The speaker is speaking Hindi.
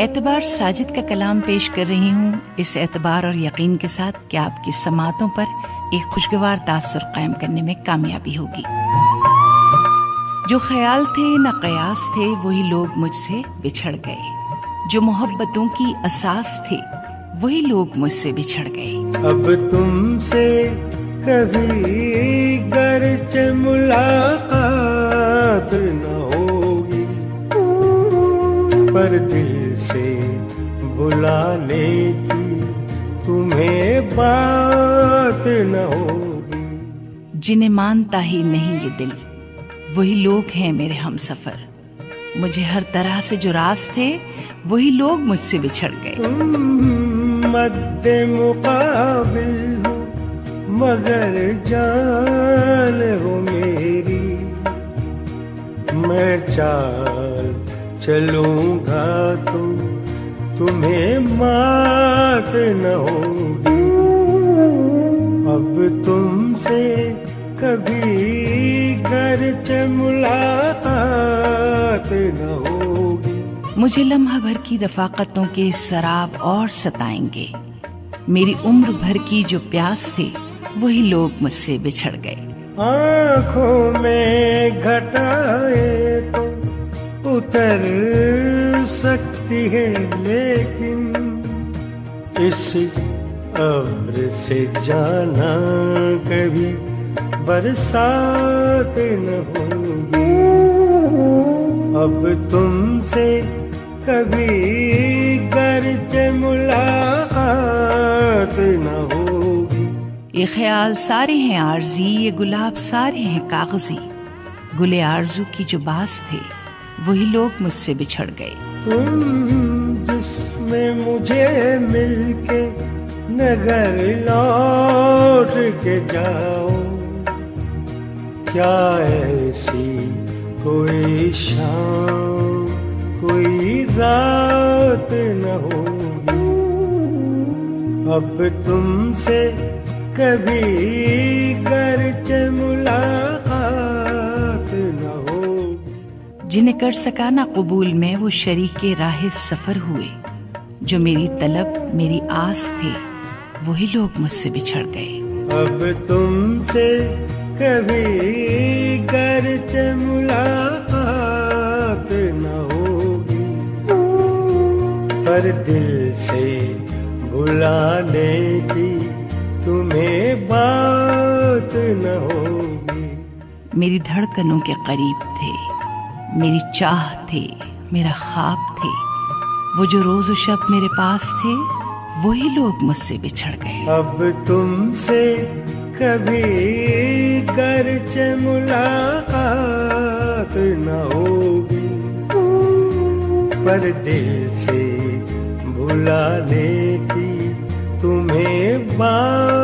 एतबार साजिद का कलाम पेश कर रही हूँ, इस एतबार और यकीन के साथ कि आपकी समातों पर एक खुशगवार तासुर कायम करने में कामयाबी होगी। जो ख्याल थे न कयास थे वही लोग मुझसे बिछड़ गए, जो मोहब्बतों की असास थे वही लोग मुझसे बिछड़ गए। अब तुमसे कभी गरचे मुलाकात न होगी, पर दिल से बुलाने की तुम्हें बात न होगी। जिन्हें मानता ही नहीं ये दिल वही लोग हैं मेरे हमसफर, मुझे हर तरह से जो रास थे वही लोग मुझसे बिछड़ गए। मद्दे मुकाबिल हो मगर जान हो मेरी, मैं चाल चलूंगा तो तुम्हें मात न होगी। अब तुमसे कभी गरचे मुलाकात न होगी। मुझे लम्हा भर की रफाकतों के शराब और सताएंगे, मेरी उम्र भर की जो प्यास थी वही लोग मुझसे बिछड़ गए। आँखों में घटाए तो उतर सकती है, लेकिन इस अब्र से जाना कभी बरसात न होगी। अब तुमसे कभी गरजे मुलाकात न होगी। ये ख्याल सारे हैं आरजी, ये गुलाब सारे हैं कागजी, गुले आरजू की जो बास थे वही लोग मुझसे बिछड़ गए। तुम जिसमें मुझे मिलके नगर लौट के जाओ, क्या ऐसी कोई शाम कोई रात न होगी। अब तुमसे कभी गरचे मुलाकात न होगी। जिन्हें कर सका ना कबूल में वो शरीके राह सफर हुए, जो मेरी तलब मेरी आस थे वही लोग मुझसे बिछड़ गए। अब तुमसे कभी गरचे मुलाकात न होगी, पर दिल से बुलाने की तुम्हें बात न होगी। मेरी धड़कनों के करीब थे, मेरी चाह थे, मेरा ख्वाब थे, वो जो रोज और शब मेरे पास थे वही लोग मुझसे बिछड़ गए। अब तुमसे कभी गरचे मुलाकात न होगी, पर दिल से भुलाने की तुम्हें बात